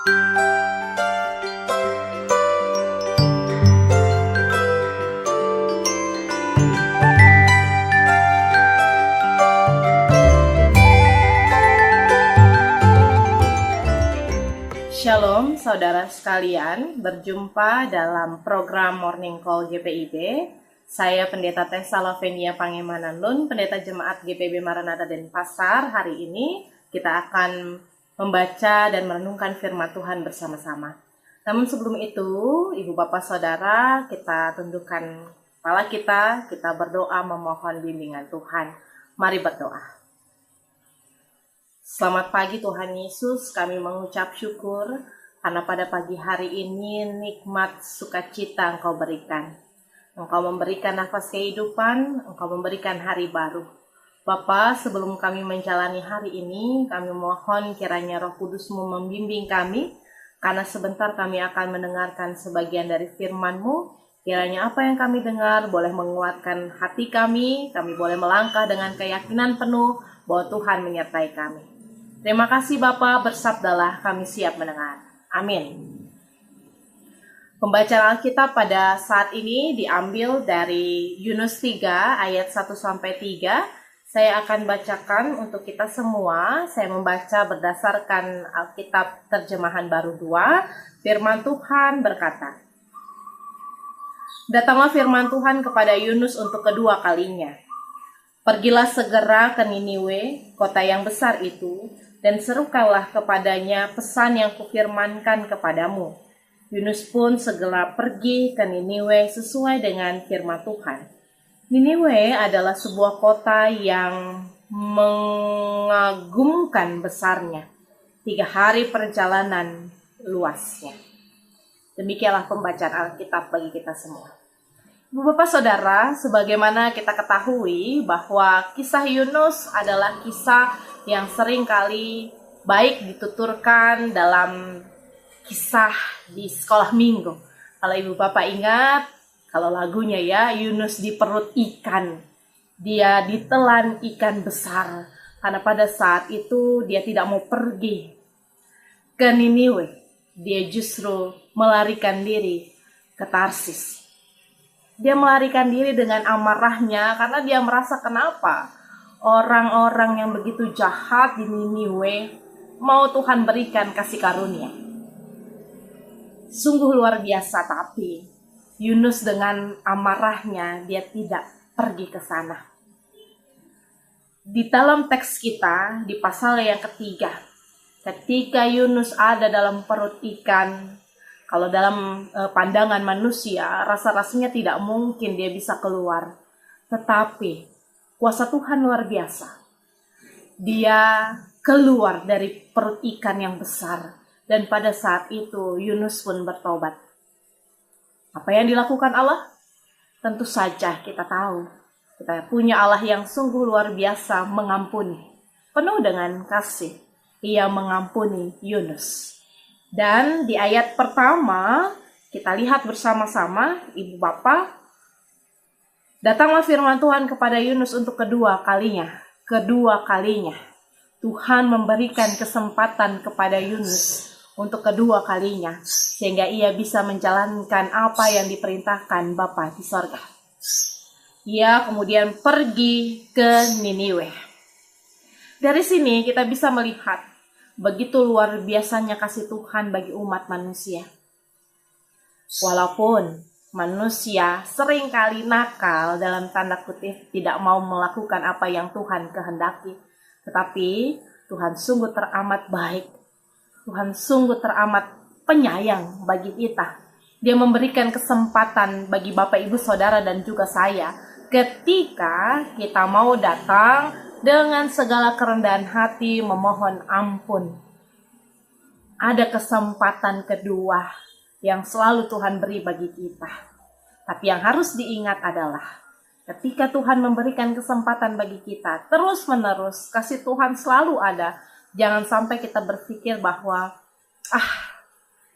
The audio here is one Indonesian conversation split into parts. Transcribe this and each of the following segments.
Shalom saudara sekalian, berjumpa dalam program Morning Call GPIB. Saya Pendeta Tessa Lavenia Pangemanan Lun, Pendeta Jemaat GPIB Maranatha Denpasar. Hari ini kita akan membaca dan merenungkan firman Tuhan bersama-sama. Namun sebelum itu, Ibu Bapak Saudara, kita tundukkan kepala kita berdoa memohon bimbingan Tuhan. Mari berdoa. Selamat pagi Tuhan Yesus, kami mengucap syukur karena pada pagi hari ini nikmat sukacita Engkau berikan. Engkau memberikan nafas kehidupan, Engkau memberikan hari baru. Bapa, sebelum kami menjalani hari ini, kami mohon kiranya Roh Kudus-Mu membimbing kami, karena sebentar kami akan mendengarkan sebagian dari firman-Mu. Kiranya apa yang kami dengar boleh menguatkan hati kami boleh melangkah dengan keyakinan penuh bahwa Tuhan menyertai kami. Terima kasih Bapa, bersabdalah, kami siap mendengar. Amin. Pembacaan Alkitab pada saat ini diambil dari Yunus 3 ayat 1-3. Saya akan bacakan untuk kita semua. Saya membaca berdasarkan Alkitab terjemahan baru 2. Firman Tuhan berkata, "Datanglah firman Tuhan kepada Yunus untuk kedua kalinya. Pergilah segera ke Niniwe, kota yang besar itu, dan serukanlah kepadanya pesan yang kufirmankan kepadamu." Yunus pun segera pergi ke Niniwe sesuai dengan firman Tuhan. Niniwe adalah sebuah kota yang mengagumkan besarnya. 3 hari perjalanan luasnya. Demikianlah pembacaan Alkitab bagi kita semua. Ibu Bapak Saudara, sebagaimana kita ketahui bahwa kisah Yunus adalah kisah yang sering kali baik dituturkan dalam kisah di sekolah minggu. Kalau Ibu Bapak ingat, kalau lagunya ya, Yunus di perut ikan. Dia ditelan ikan besar. Karena pada saat itu dia tidak mau pergi ke Niniwe. Dia justru melarikan diri ke Tarsis. Dia melarikan diri dengan amarahnya karena dia merasa kenapa orang-orang yang begitu jahat di Niniwe mau Tuhan berikan kasih karunia. Sungguh luar biasa, tapi Yunus dengan amarahnya dia tidak pergi ke sana. Di dalam teks kita di pasal yang ketiga, ketika Yunus ada dalam perut ikan, kalau dalam pandangan manusia rasa-rasanya tidak mungkin dia bisa keluar. Tetapi kuasa Tuhan luar biasa. Dia keluar dari perut ikan yang besar. Dan pada saat itu Yunus pun bertobat. Apa yang dilakukan Allah? Tentu saja kita tahu. Kita punya Allah yang sungguh luar biasa mengampuni. Penuh dengan kasih. Ia mengampuni Yunus. Dan di ayat pertama kita lihat bersama-sama, Ibu Bapak. Datanglah firman Tuhan kepada Yunus untuk kedua kalinya. Kedua kalinya. Tuhan memberikan kesempatan kepada Yunus untuk kedua kalinya, sehingga ia bisa menjalankan apa yang diperintahkan Bapa di sorga. Ia kemudian pergi ke Niniwe. Dari sini kita bisa melihat begitu luar biasanya kasih Tuhan bagi umat manusia. Walaupun manusia seringkali nakal dalam tanda kutip, tidak mau melakukan apa yang Tuhan kehendaki, tetapi Tuhan sungguh teramat baik. Tuhan sungguh teramat penyayang bagi kita. Dia memberikan kesempatan bagi Bapak Ibu Saudara dan juga saya ketika kita mau datang dengan segala kerendahan hati memohon ampun. Ada kesempatan kedua yang selalu Tuhan beri bagi kita. Tapi yang harus diingat adalah ketika Tuhan memberikan kesempatan bagi kita terus menerus, kasih Tuhan selalu ada. Jangan sampai kita berpikir bahwa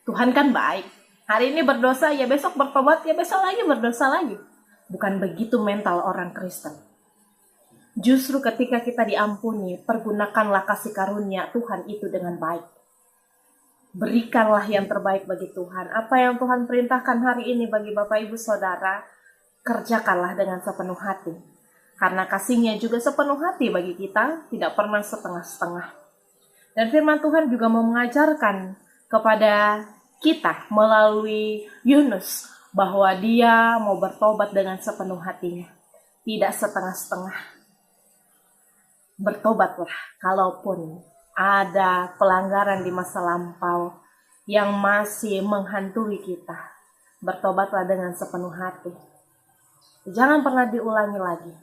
Tuhan kan baik. Hari ini berdosa, ya besok bertobat, ya besok lagi berdosa lagi. Bukan begitu mental orang Kristen. Justru ketika kita diampuni, pergunakanlah kasih karunia Tuhan itu dengan baik. Berikanlah yang terbaik bagi Tuhan. Apa yang Tuhan perintahkan hari ini bagi Bapak Ibu Saudara, kerjakanlah dengan sepenuh hati. Karena kasih-Nya juga sepenuh hati bagi kita, tidak pernah setengah-setengah. Dan firman Tuhan juga mau mengajarkan kepada kita melalui Yunus bahwa dia mau bertobat dengan sepenuh hatinya, tidak setengah-setengah. Bertobatlah kalaupun ada pelanggaran di masa lampau yang masih menghantui kita. Bertobatlah dengan sepenuh hati. Jangan pernah diulangi lagi.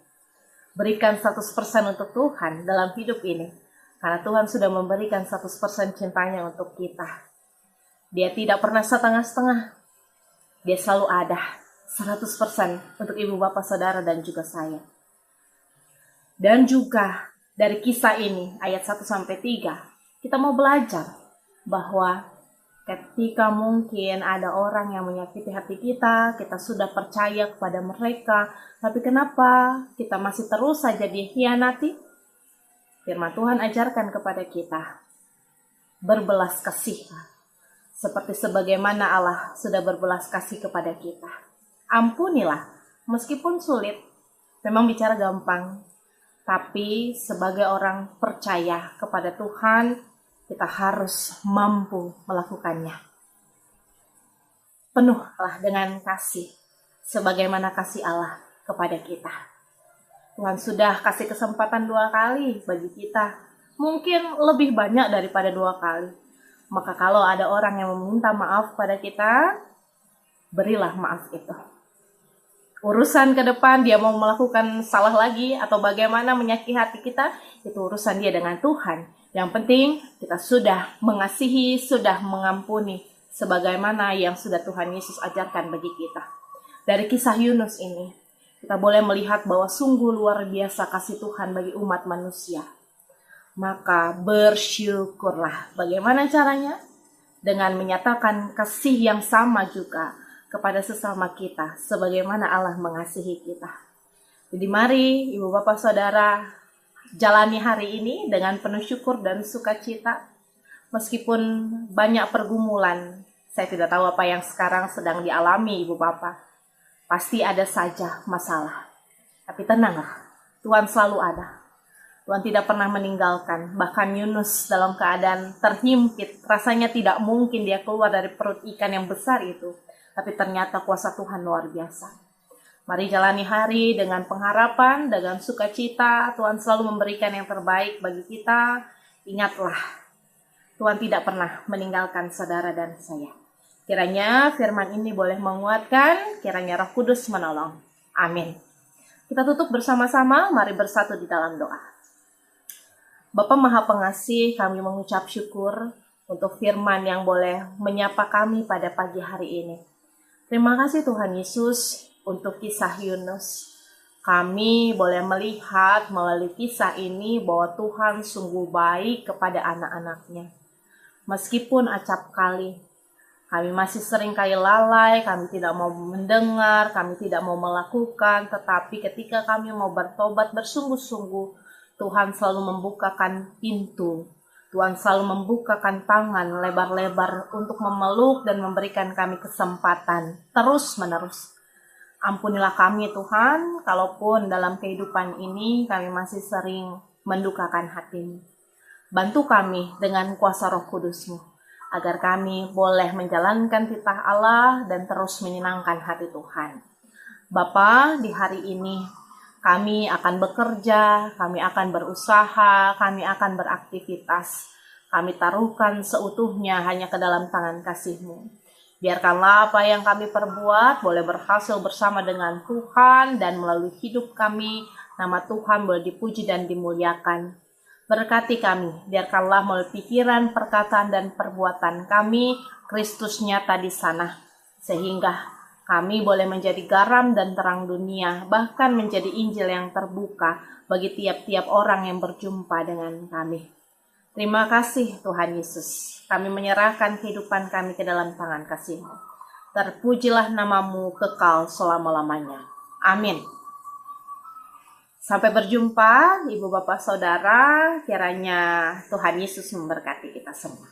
Berikan 100% untuk Tuhan dalam hidup ini. Karena Tuhan sudah memberikan 100% cintanya untuk kita. Dia tidak pernah setengah-setengah. Dia selalu ada 100% untuk ibu bapak saudara dan juga saya. Dan juga dari kisah ini ayat 1-3 kita mau belajar bahwa ketika mungkin ada orang yang menyakiti hati kita, kita sudah percaya kepada mereka, tapi kenapa kita masih terus saja dikhianati? Firman Tuhan ajarkan kepada kita berbelas kasih, seperti sebagaimana Allah sudah berbelas kasih kepada kita. Ampunilah, meskipun sulit, memang bicara gampang, tapi sebagai orang percaya kepada Tuhan, kita harus mampu melakukannya. Penuhlah dengan kasih, sebagaimana kasih Allah kepada kita. Tuhan sudah kasih kesempatan 2 kali bagi kita. Mungkin lebih banyak daripada 2 kali. Maka kalau ada orang yang meminta maaf pada kita, berilah maaf itu. Urusan ke depan dia mau melakukan salah lagi atau bagaimana menyakiti hati kita, itu urusan dia dengan Tuhan. Yang penting kita sudah mengasihi, sudah mengampuni sebagaimana yang sudah Tuhan Yesus ajarkan bagi kita. Dari kisah Yunus ini, kita boleh melihat bahwa sungguh luar biasa kasih Tuhan bagi umat manusia. Maka bersyukurlah. Bagaimana caranya? Dengan menyatakan kasih yang sama juga kepada sesama kita, sebagaimana Allah mengasihi kita. Jadi mari ibu bapak saudara jalani hari ini dengan penuh syukur dan sukacita. Meskipun banyak pergumulan, saya tidak tahu apa yang sekarang sedang dialami ibu bapak. Pasti ada saja masalah. Tapi tenanglah, Tuhan selalu ada. Tuhan tidak pernah meninggalkan. Bahkan Yunus dalam keadaan terhimpit, rasanya tidak mungkin dia keluar dari perut ikan yang besar itu. Tapi ternyata kuasa Tuhan luar biasa. Mari jalani hari dengan pengharapan, dengan sukacita. Tuhan selalu memberikan yang terbaik bagi kita. Ingatlah, Tuhan tidak pernah meninggalkan saudara dan saya. Kiranya firman ini boleh menguatkan, kiranya Roh Kudus menolong. Amin. Kita tutup bersama-sama, mari bersatu di dalam doa. Bapa Maha Pengasih, kami mengucap syukur untuk firman yang boleh menyapa kami pada pagi hari ini. Terima kasih Tuhan Yesus untuk kisah Yunus. Kami boleh melihat melalui kisah ini bahwa Tuhan sungguh baik kepada anak-anaknya. Meskipun acap kali kami masih sering kali lalai, kami tidak mau mendengar, kami tidak mau melakukan, tetapi ketika kami mau bertobat bersungguh-sungguh, Tuhan selalu membukakan pintu. Tuhan selalu membukakan tangan lebar-lebar untuk memeluk dan memberikan kami kesempatan terus-menerus. Ampunilah kami Tuhan, kalaupun dalam kehidupan ini kami masih sering mendukakan hati-Mu. Bantu kami dengan kuasa Roh Kudus-Mu, agar kami boleh menjalankan titah Allah dan terus menyenangkan hati Tuhan. Bapa, di hari ini kami akan bekerja, kami akan berusaha, kami akan beraktivitas. Kami taruhkan seutuhnya hanya ke dalam tangan kasih-Mu. Biarkanlah apa yang kami perbuat boleh berhasil bersama dengan Tuhan dan melalui hidup kami, nama Tuhan boleh dipuji dan dimuliakan. Berkati kami, biarkanlah melalui pikiran, perkataan, dan perbuatan kami, Kristus nyata di sana. Sehingga kami boleh menjadi garam dan terang dunia, bahkan menjadi Injil yang terbuka bagi tiap-tiap orang yang berjumpa dengan kami. Terima kasih Tuhan Yesus. Kami menyerahkan kehidupan kami ke dalam tangan kasih-Mu. Terpujilah nama-Mu kekal selama-lamanya. Amin. Sampai berjumpa, Ibu Bapak Saudara, kiranya Tuhan Yesus memberkati kita semua.